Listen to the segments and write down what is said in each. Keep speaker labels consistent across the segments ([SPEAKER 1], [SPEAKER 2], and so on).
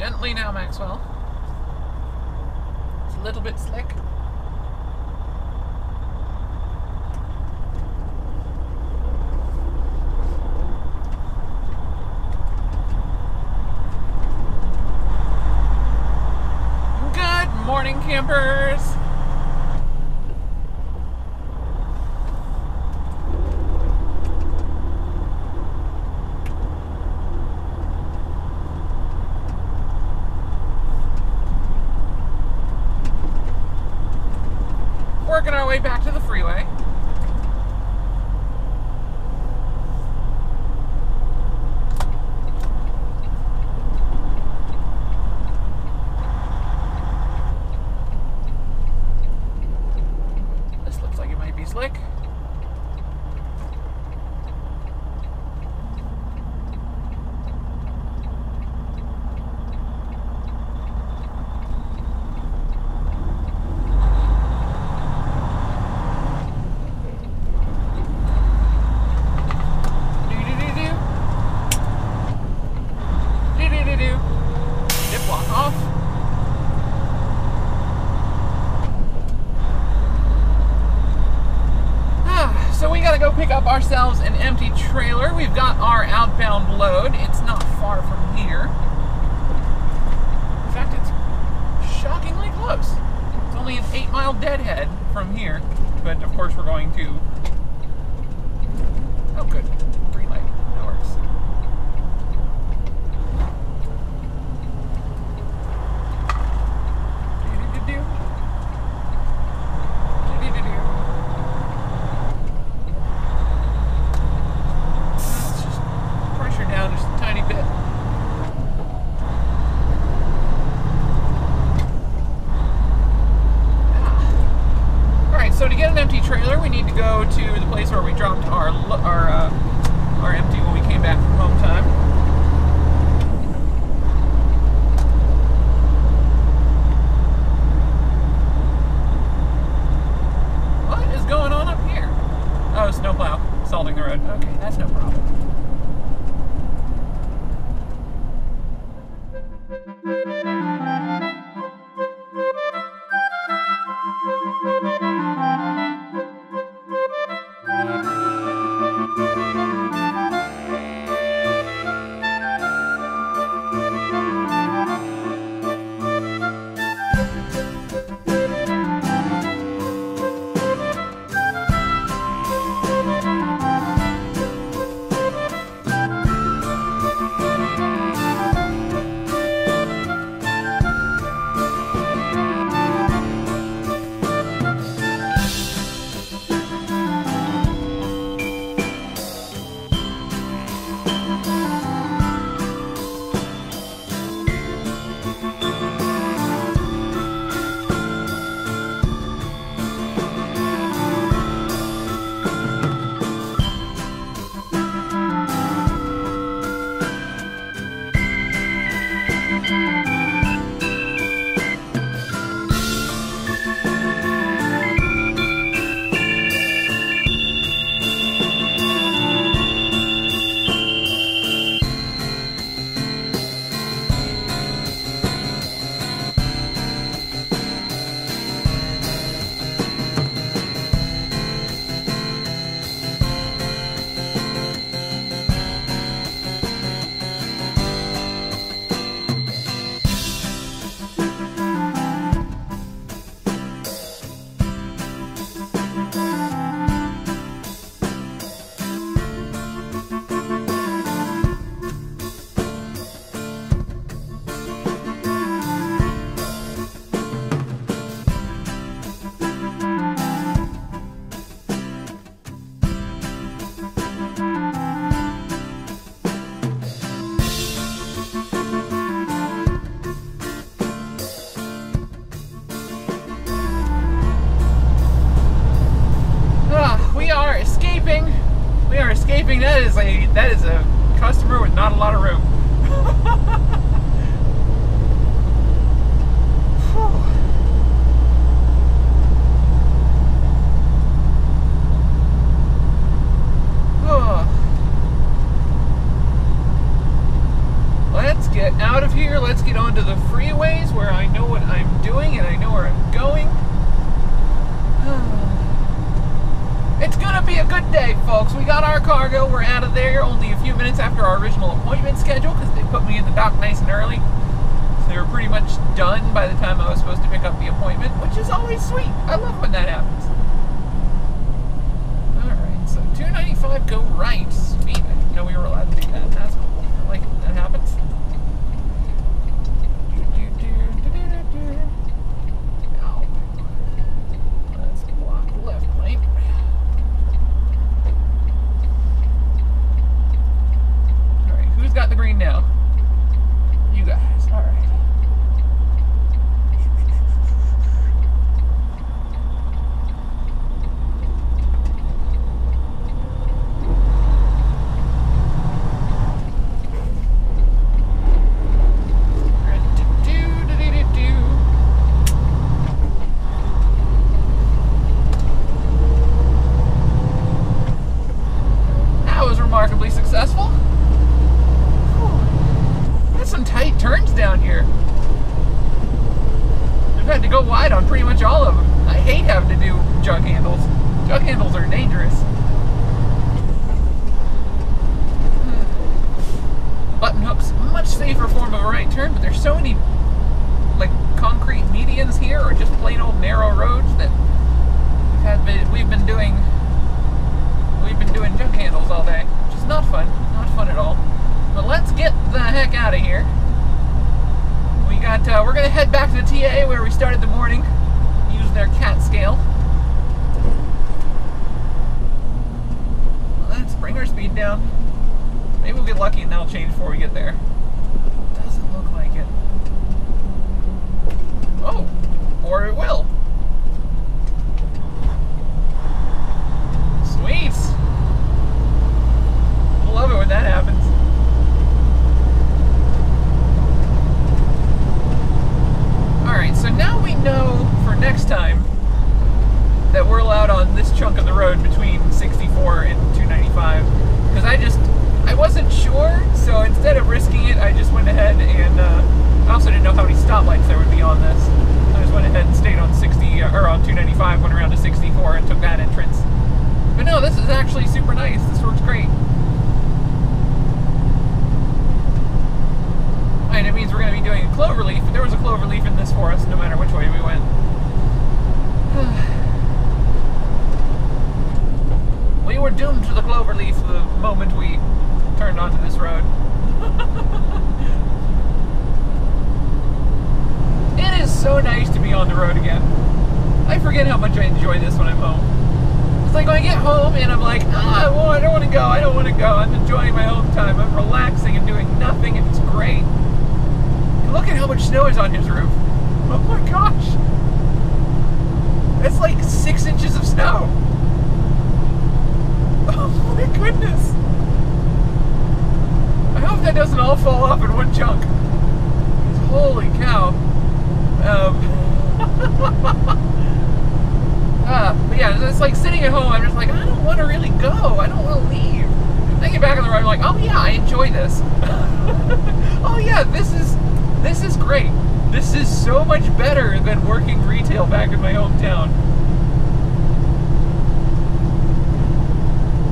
[SPEAKER 1] Gently now, Maxwell. It's a little bit slick. Good morning, campers. Working our way back to the freeway. This looks like it might be slick. Pick up ourselves an empty trailer. We've got our outbound load. It's not far from here. In fact, it's shockingly close. It's only an 8-mile deadhead from here, but of course we're going to... Oh, good. Green light. That works. So to get an empty trailer, we need to go to the place where we dropped our empty when we came back from home time. What is going on up here? Oh, snowplow salting the road. Okay, that's no problem. escaping, that is a customer with not a lot of room. Let's get out of here. Let's get onto the freeways where I know what I'm doing and I know where I'm going. It's gonna be a good day, folks. We got our cargo. We're out of there only a few minutes after our original appointment schedule because they put me in the dock nice and early. So they were pretty much done by the time I was supposed to pick up the appointment, which is always sweet. I love when that happens. Alright, so 295 go right. Sweet. I didn't know we were allowed to do that. That's cool. I like it when that happens. Let's block the left lane. Alright, who's got the green now? You guys. Alright. Successful. Whew. That's some tight turns down here. I've had to go wide on pretty much all of them. I hate having to do jug handles. Jug handles are dangerous. Button hook's a much safer form of a right turn, but there's so many like concrete medians here or just plain old narrow roads that we've been doing jug handles all day. Not fun. Not fun at all. But let's get the heck out of here. We're gonna head back to the TA where we started the morning. Use their cat scale. Let's bring our speed down. Maybe we'll get lucky and that'll change before we get there. Doesn't look like it. Oh, or it will. Sweet. Love it when that happens. Alright, so now we know for next time that we're allowed on this chunk of the road between 64 and 295. Because I wasn't sure, so instead of risking it, I just went ahead and I also didn't know how many stoplights there would be on this. I just went ahead and stayed on 295, went around to 64 and took that entrance. But no, this is actually super nice. This works great. And it means we're going to be doing a cloverleaf, but there was a cloverleaf in this for us no matter which way we went. We were doomed to the cloverleaf the moment we turned onto this road. It is so nice to be on the road again. I forget how much I enjoy this when I'm home. It's like when I get home and I'm like, I don't want to go, I don't want to go. I'm enjoying my home time. I'm relaxing and doing nothing and it's great. Look at how much snow is on his roof. Oh my gosh. That's like 6 inches of snow. Oh my goodness. I hope that doesn't all fall off in one chunk. Holy cow. But yeah, it's like sitting at home, I'm just like, I don't want to really go. I don't want to leave. I get back on the road, I'm like, oh yeah, I enjoy this. Oh yeah, this is great. This is so much better than working retail back in my hometown.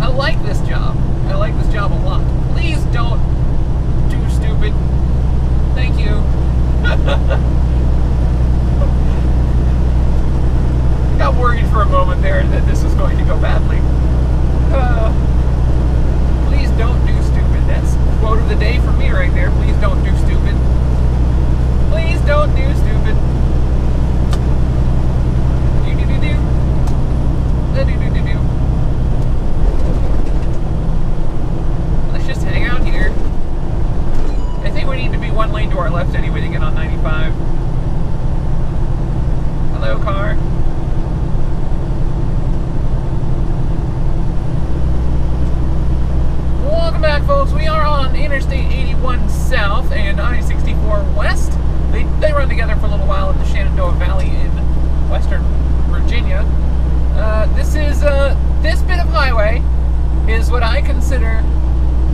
[SPEAKER 1] I like this job. I like this job a lot. Please don't do stupid. Thank you. I got worried for a moment there that this was going to go badly. Please don't do stupid. That's quote of the day for me right there. Please don't do stupid. Please don't do stupid. Do-do-do-do. Do-do-do-do-do. Let's just hang out here. I think we need to be one lane to our left anyway to get on 95. Hello, car. Welcome back, folks. We are on Interstate 81 South and I-64 West. They run together for a little while in the Shenandoah Valley in western Virginia. This bit of highway is what I consider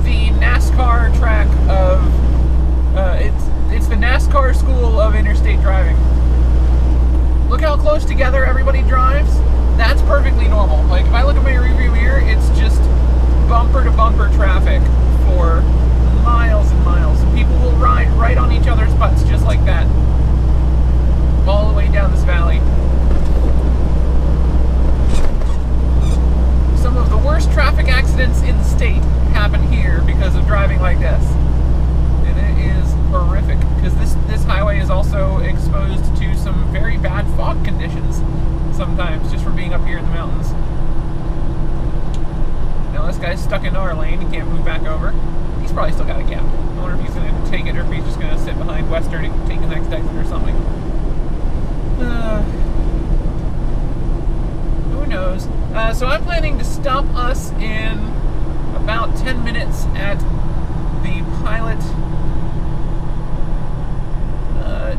[SPEAKER 1] the NASCAR track of, it's together everybody drives, that's perfectly normal. Like, if I look at my rearview mirror, it's just bumper-to-bumper traffic for miles and miles. People will ride right on each other's butts just like that, all the way down this valley. Some of the worst traffic accidents in the state happen here because of driving like this. And it is horrific, because this highway is also exposed to some very bad fog conditions sometimes, just from being up here in the mountains. Now this guy's stuck in our lane, he can't move back over. He's probably still got a gap. I wonder if he's going to take it, or if he's just going to sit behind Western and take the next exit or something. Who knows? So I'm planning to stop us in about 10 minutes at the Pilot.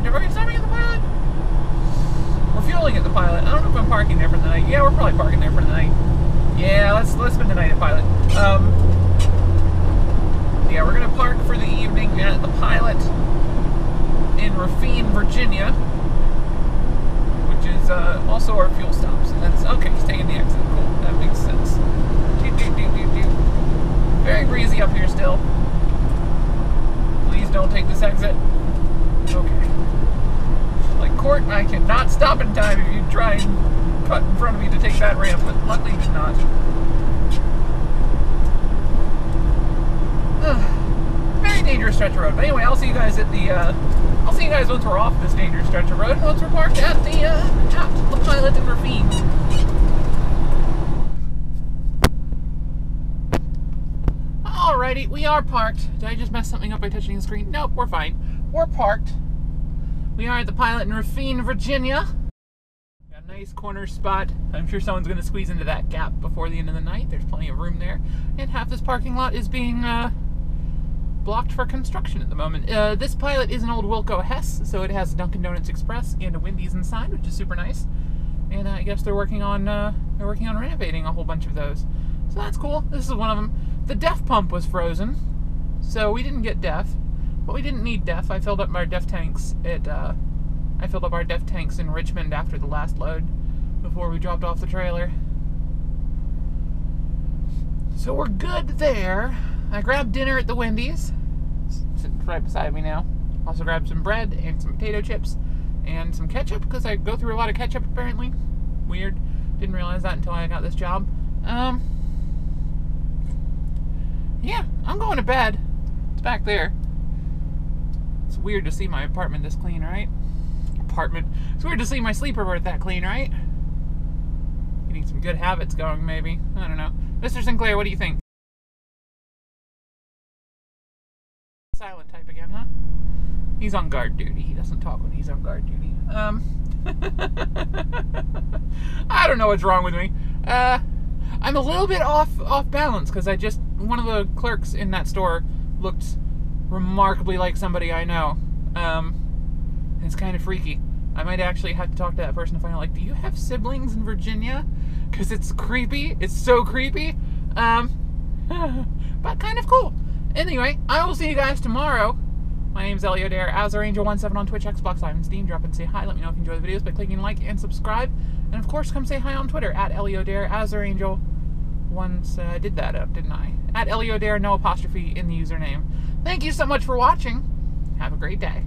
[SPEAKER 1] Are we stopping at the Pilot? We're fueling at the Pilot. I don't know if I'm parking there for the night. Yeah, we're probably parking there for the night. Yeah, let's spend the night at Pilot. Yeah, we're gonna park for the evening at the Pilot in Rafine, Virginia, which is also our fuel stop. So that's okay. Stay in the exit. Cool. That makes sense. Very breezy up here still. Please don't take this exit. Okay. Like Court, I cannot stop in time if you try and cut in front of me to take that ramp, but luckily you did not. Very dangerous stretch of road. But anyway, I'll see you guys at the. I'll see you guys once we're off this dangerous stretch of road, and once we're parked at the Pilot in Rafine. Alrighty, we are parked. Did I just mess something up by touching the screen? Nope, we're fine. We're parked. We are at the Pilot in Rafine, Virginia. Got a nice corner spot. I'm sure someone's going to squeeze into that gap before the end of the night. There's plenty of room there. And half this parking lot is being blocked for construction at the moment. This Pilot is an old Wilco Hess, so it has a Dunkin' Donuts Express and a Wendy's inside, which is super nice. And I guess they're working on renovating a whole bunch of those. So that's cool. This is one of them. The DEF pump was frozen, so we didn't get DEF. But we didn't need DEF. I filled up our DEF tanks in Richmond after the last load before we dropped off the trailer. So we're good there. I grabbed dinner at the Wendy's. It's sitting right beside me now. Also grabbed some bread and some potato chips and some ketchup, because I go through a lot of ketchup apparently. Weird. Didn't realize that until I got this job. Yeah, I'm going to bed. It's back there. It's weird to see my apartment this clean, right? It's weird to see my sleeper berth that clean, right? Getting some good habits going, maybe. I don't know. Mr. Sinclair, what do you think? Silent type again, huh? He's on guard duty. He doesn't talk when he's on guard duty. I don't know what's wrong with me. I'm a little bit off balance, because one of the clerks in that store looked remarkably like somebody I know. It's kind of freaky. I might actually have to talk to that person to find out, like, do you have siblings in Virginia? Because it's creepy. It's so creepy. But kind of cool. Anyway, I will see you guys tomorrow. My name's MacLeod, AzerAngel17 on Twitch, Xbox Live, and Steam. Drop in and say hi. Let me know if you enjoy the videos by clicking like and subscribe. And of course, come say hi on Twitter at MacLeod, AzerAngel. Once I did that up, didn't I? At MacLeod, no apostrophe in the username. Thank you so much for watching. Have a great day.